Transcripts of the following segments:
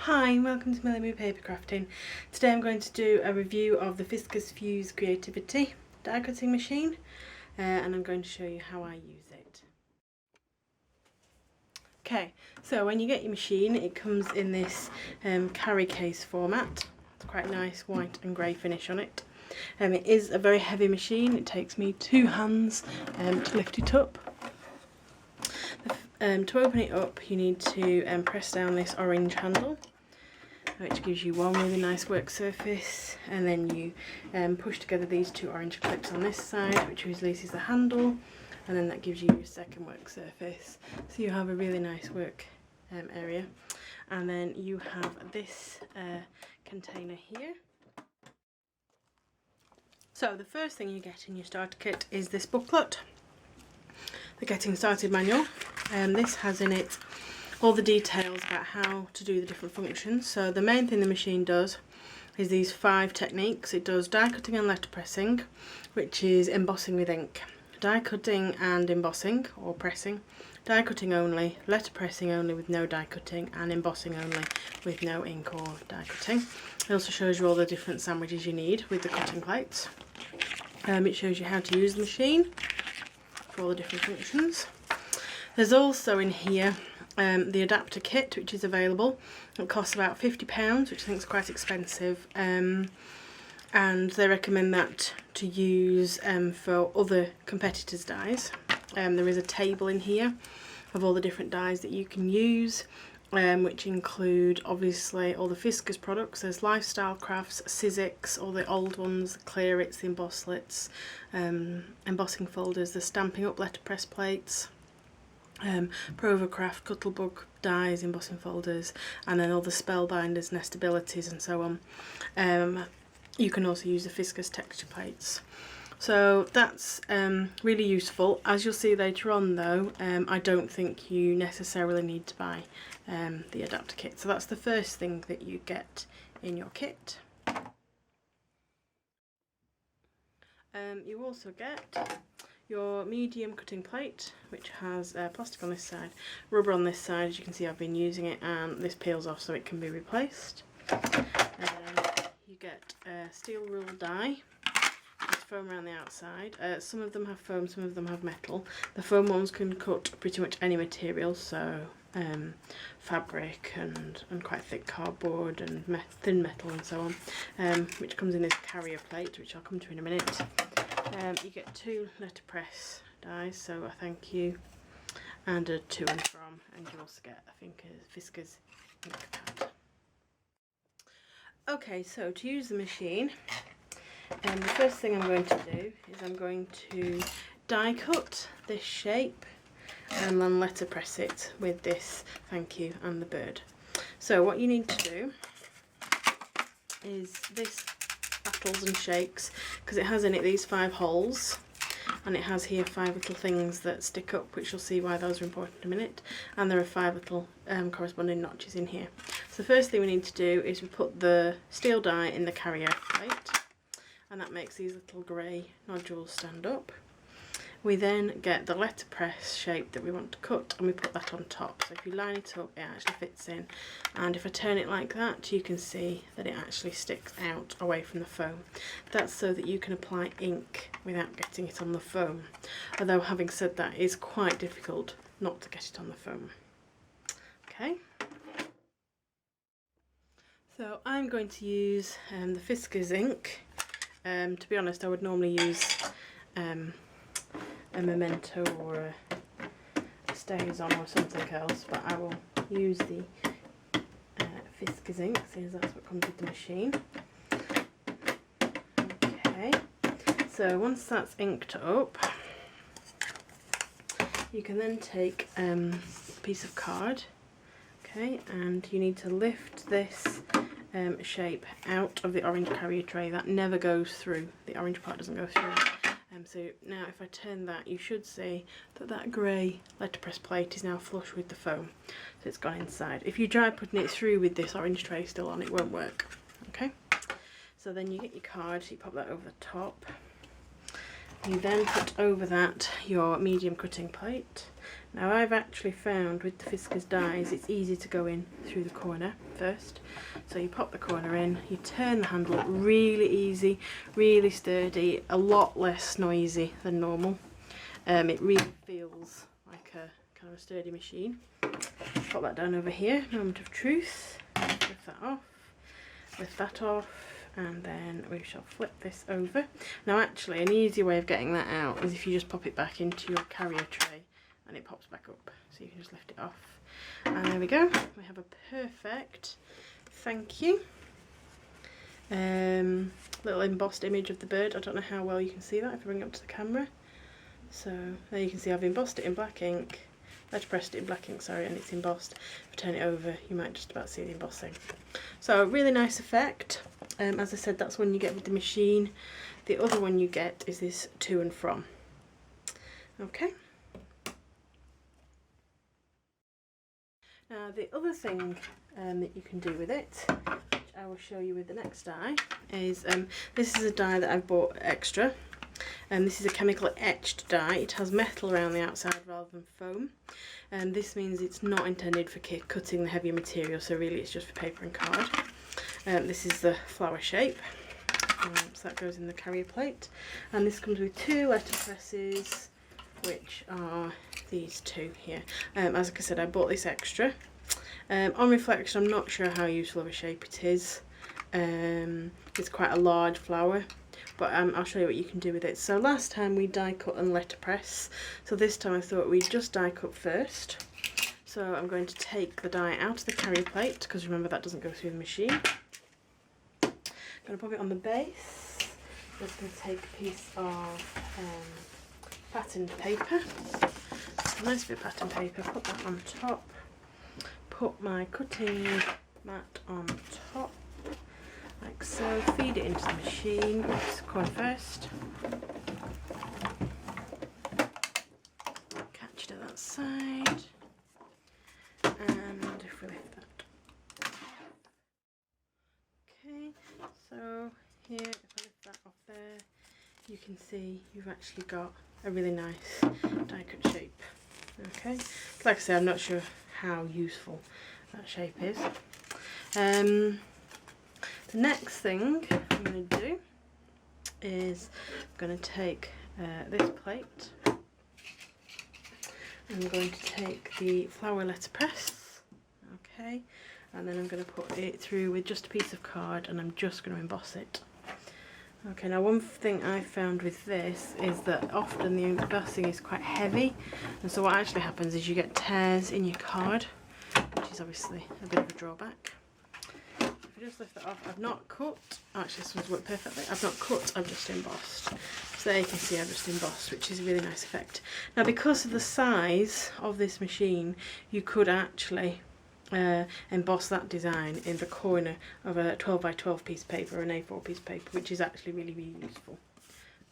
Hi, welcome to Millie Moo Paper Crafting. Today I'm going to do a review of the Fiskars Fuse Creativity die cutting machine and I'm going to show you how I use it. Okay, so when you get your machine it comes in this carry case format. It's quite nice white and grey finish on it. It is a very heavy machine. It takes me 2 hands to lift it up. To open it up you need to press down this orange handle, which gives you one really nice work surface, and then you push together these 2 orange clips on this side, which releases the handle, and then that gives you your second work surface. So you have a really nice work area, and then you have this container here. So the first thing you get in your starter kit is this booklet, the Getting Started manual. This has in it all the details about how to do the different functions. So the main thing the machine does is these 5 techniques. It does die cutting and letter pressing, which is embossing with ink, die cutting and embossing or pressing, die cutting only, letter pressing only with no die cutting, and embossing only with no ink or die cutting. It also shows you all the different sandwiches you need with the cutting plates. It shows you how to use the machine for all the different functions. There's also in here the adapter kit, which is available. It costs about £50, which I think is quite expensive, and they recommend that to use for other competitors' dies. There is a table in here of all the different dies that you can use, which include obviously all the Fiskars products. There's Lifestyle Crafts, Sizzix, all the old ones, the Clear-Its, the Embosslets, embossing folders, the Stampin' Up letterpress plates, Provocraft, Cuttlebug dies, embossing folders, and then all the Spellbinders, Nestabilities and so on. You can also use the Fiskars texture plates. So that's really useful. As you'll see later on though, I don't think you necessarily need to buy the adapter kit. So that's the first thing that you get in your kit. You also get your medium cutting plate, which has plastic on this side, rubber on this side. As you can see, I've been using it and this peels off so it can be replaced. You get a steel rule die with foam around the outside. Some of them have foam, some of them have metal. The foam ones can cut pretty much any material, so fabric and quite thick cardboard and thin metal and so on, which comes in this carrier plate, which I'll come to in a minute. You get 2 letterpress dies, so a thank you and a to and from, and you also get, I think, a Fiskars ink pad. Okay, so to use the machine, the first thing I'm going to do is I'm going to die cut this shape and then letterpress it with this thank you and the bird. So what you need to do is this rattles and shakes, because it has in it these 5 holes, and it has here 5 little things that stick up, which you'll see why those are important in a minute, and there are 5 little corresponding notches in here. So the first thing we need to do is we put the steel die in the carrier plate, and that makes these little grey nodules stand up. We then get the letterpress shape that we want to cut and we put that on top. So if you line it up, it actually fits in, and if I turn it like that you can see that it actually sticks out away from the foam. That's so that you can apply ink without getting it on the foam, although having said that, it is quite difficult not to get it on the foam. Okay, so I'm going to use the Fiskars ink. To be honest, I would normally use a Memento or a Stays-On or something else, but I will use the Fiskars ink, since that's what comes with the machine. Okay, so once that's inked up, you can then take a piece of card, okay, and you need to lift this shape out of the orange carrier tray. That never goes through, the orange part doesn't go through. So now if I turn that, you should see that that grey letterpress plate is now flush with the foam, so it's gone inside. If you try putting it through with this orange tray still on, it won't work. Okay, so then you get your card, so you pop that over the top, You then put over that your medium cutting plate. Now I've actually found with the Fiskars dies it's easy to go in through the corner first. So you pop the corner in, you turn the handle up, really easy, really sturdy, a lot less noisy than normal. It really feels like a kind of a sturdy machine. Pop that down over here, moment of truth, lift that off, lift that off, and then we shall flip this over. Now actually an easy way of getting that out is if you just pop it back into your carrier tray and it pops back up, so you can just lift it off. And there we go, we have a perfect thank you. Little embossed image of the bird. I don't know how well you can see that if I bring it up to the camera. So there you can see I've embossed it in black ink, letterpressed it in black ink, sorry, and it's embossed. If I turn it over you might just about see the embossing. So a really nice effect. As I said, that's one you get with the machine. The other one you get is this to and from. Okay. Now the other thing that you can do with it, which I will show you with the next die, is this is a die that I've bought extra. This is a chemical etched die. It has metal around the outside rather than foam. And this means it's not intended for cutting the heavier material, so really it's just for paper and card. This is the flower shape, so that goes in the carrier plate. And this comes with 2 letterpresses, which are these 2 here. As I said, I bought this extra. On reflection, I'm not sure how useful of a shape it is. It's quite a large flower, but I'll show you what you can do with it. So last time we die cut and letterpress, so this time I thought we'd just die cut first. So I'm going to take the die out of the carrier plate, because remember that doesn't go through the machine. I'm going to pop it on the base. I'm just going to take a piece of patterned paper, a nice bit of patterned paper, put that on top, put my cutting mat on top, like so, feed it into the machine. Oops, corner first, catch it at that side, and if we lift that. Okay, so here, if I lift that off there, you can see you've actually got a really nice die cut shape. Okay, like I say, I'm not sure how useful that shape is. The next thing I'm going to do is I'm going to take this plate. I'm going to take the flower letterpress, okay, and then I'm going to put it through with just a piece of card, and I'm just going to emboss it. Okay, now one thing I found with this is that often the embossing is quite heavy, and so what actually happens is you get tears in your card, which is obviously a bit of a drawback. If I just lift that off, I've not cut, actually this one's worked perfectly, I've not cut, I've just embossed. So there you can see I've just embossed, which is a really nice effect. Now because of the size of this machine, you could actually emboss that design in the corner of a 12 by 12 piece of paper or an A4 piece of paper, which is actually really, really useful.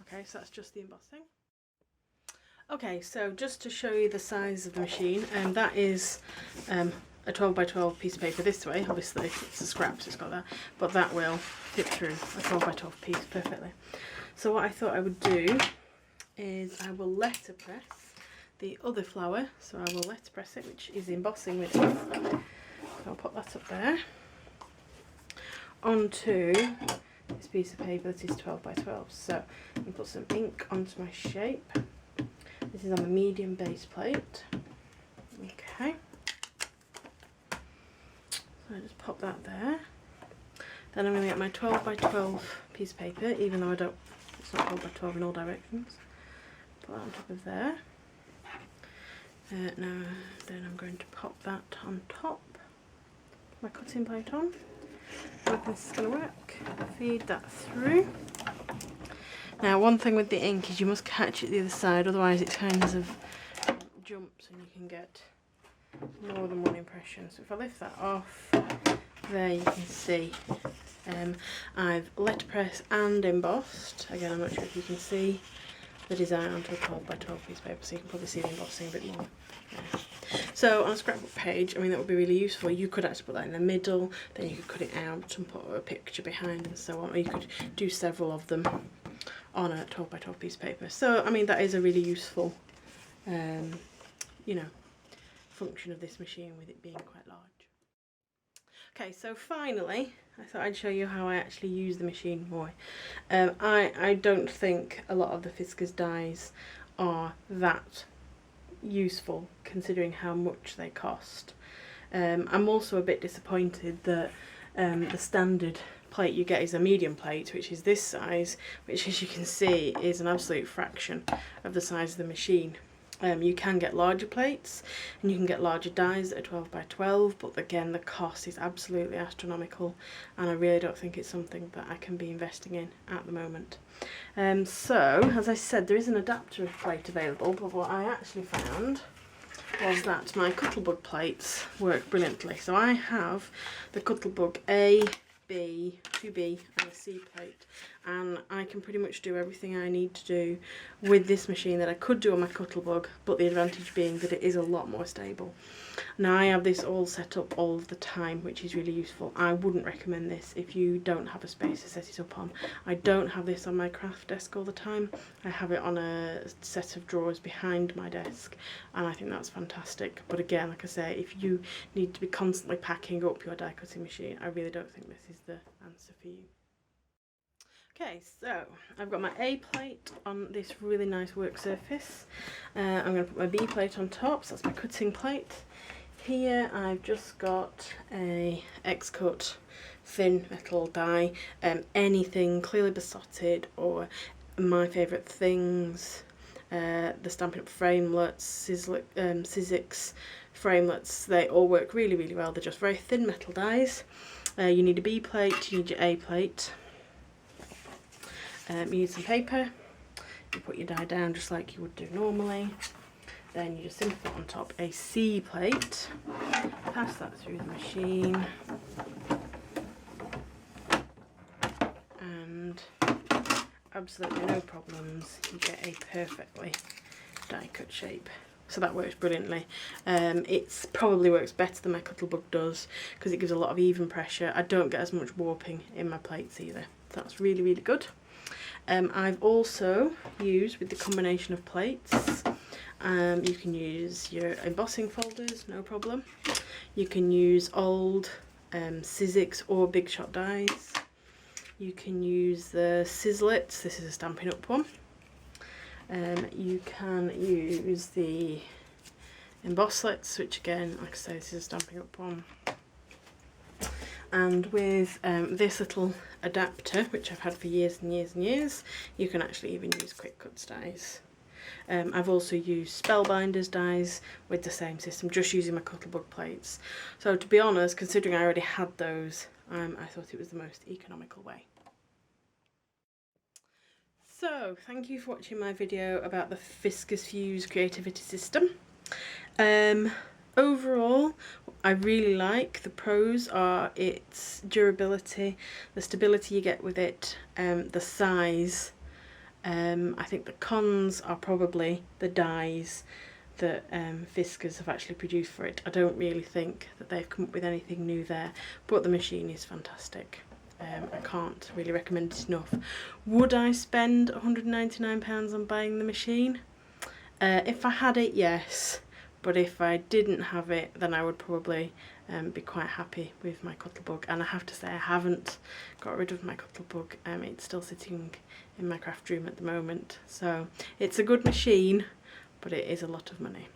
Okay, so that's just the embossing. Okay, so just to show you the size of the machine, that is a 12 by 12 piece of paper this way. Obviously it's a scrap, so it's got that, but that will fit through a 12 by 12 piece perfectly. So what I thought I would do is I will letterpress the other flower, so I will letterpress it, which is embossing with ink. So I'll put that up there onto this piece of paper that is 12 by 12. So I'm going to put some ink onto my shape. This is on the medium base plate. Okay. So I just pop that there. Then I'm going to get my 12 by 12 piece of paper, even though it's not 12 by 12 in all directions. Put that on top of there. Now then I'm going to pop that on top, my cutting plate on. Hope this is going to work. Feed that through. Now one thing with the ink is you must catch it the other side, otherwise it kind of jumps and you can get more than one impression. So if I lift that off, there you can see I've letterpressed and embossed. Again, I'm not sure if you can see the design onto a 12 by 12 piece of paper, so you can probably see the embossing a bit more. Yeah. So on a scrapbook page, I mean, that would be really useful. You could actually put that in the middle, then you could cut it out and put a picture behind and so on, or you could do several of them on a 12 by 12 piece of paper. So I mean, that is a really useful you know, function of this machine, with it being quite large. Okay, so finally I thought I'd show you how I actually use the machine more. I don't think a lot of the Fiskars dies are that useful considering how much they cost. I'm also a bit disappointed that the standard plate you get is a medium plate, which is this size, which, as you can see, is an absolute fraction of the size of the machine. You can get larger plates and you can get larger dies that are 12 by 12, but again the cost is absolutely astronomical, and I really don't think it's something that I can be investing in at the moment. So as I said, there is an adapter plate available, but what I actually found was that my Cuttlebug plates work brilliantly. So I have the Cuttlebug A, B, 2B and a C plate, and I can pretty much do everything I need to do with this machine that I could do on my Cuttlebug, but the advantage being that it is a lot more stable. Now I have this all set up all of the time, which is really useful. I wouldn't recommend this if you don't have a space to set it up on. I don't have this on my craft desk all the time. I have it on a set of drawers behind my desk, and I think that's fantastic. But again, like I say, if you need to be constantly packing up your die cutting machine, I really don't think this is the answer for you. Okay, so I've got my A plate on this really nice work surface. I'm going to put my B plate on top, so that's my cutting plate. Here I've just got a X-cut thin metal die, anything clearly besotted, or my favourite things, the Stampin' Up! Framelets, Sizzix framelets. They all work really, really well. They're just very thin metal dies. You need a B plate, you need your A plate. You need some paper. You put your die down just like you would do normally. Then you just simply put on top a C plate, pass that through the machine, and absolutely no problems, you get a perfectly die cut shape. So that works brilliantly. It probably works better than my Cuttlebug does because it gives a lot of even pressure. I don't get as much warping in my plates either. That's really, really good. I've also used, with the combination of plates, you can use your embossing folders, no problem. You can use old Sizzix or Big Shot dies. You can use the Sizzlets, this is a Stampin' Up! One. You can use the Embosslets, which again, like I say, this is a Stampin' Up! One. And with this little adapter, which I've had for years and years and years, you can actually even use Quick Cuts dies. I've also used Spellbinders dies with the same system, just using my Cuttlebug plates. So to be honest, considering I already had those, I thought it was the most economical way. So thank you for watching my video about the Fiskars Fuse creativity system. Overall, I really like. The pros are its durability, the stability you get with it, the size. I think the cons are probably the dies that Fiskars have actually produced for it. I don't really think that they've come up with anything new there, but the machine is fantastic. I can't really recommend it enough. Would I spend £199 on buying the machine? If I had it, yes. But if I didn't have it, then I would probably be quite happy with my Cuttlebug. And I have to say, I haven't got rid of my Cuttlebug. It's still sitting in my craft room at the moment. So it's a good machine, but it is a lot of money.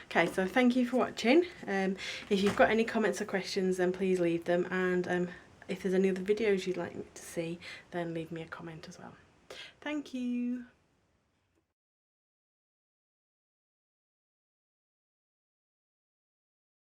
Okay, so thank you for watching. If you've got any comments or questions, then please leave them. And if there's any other videos you'd like me to see, then leave me a comment as well. Thank you.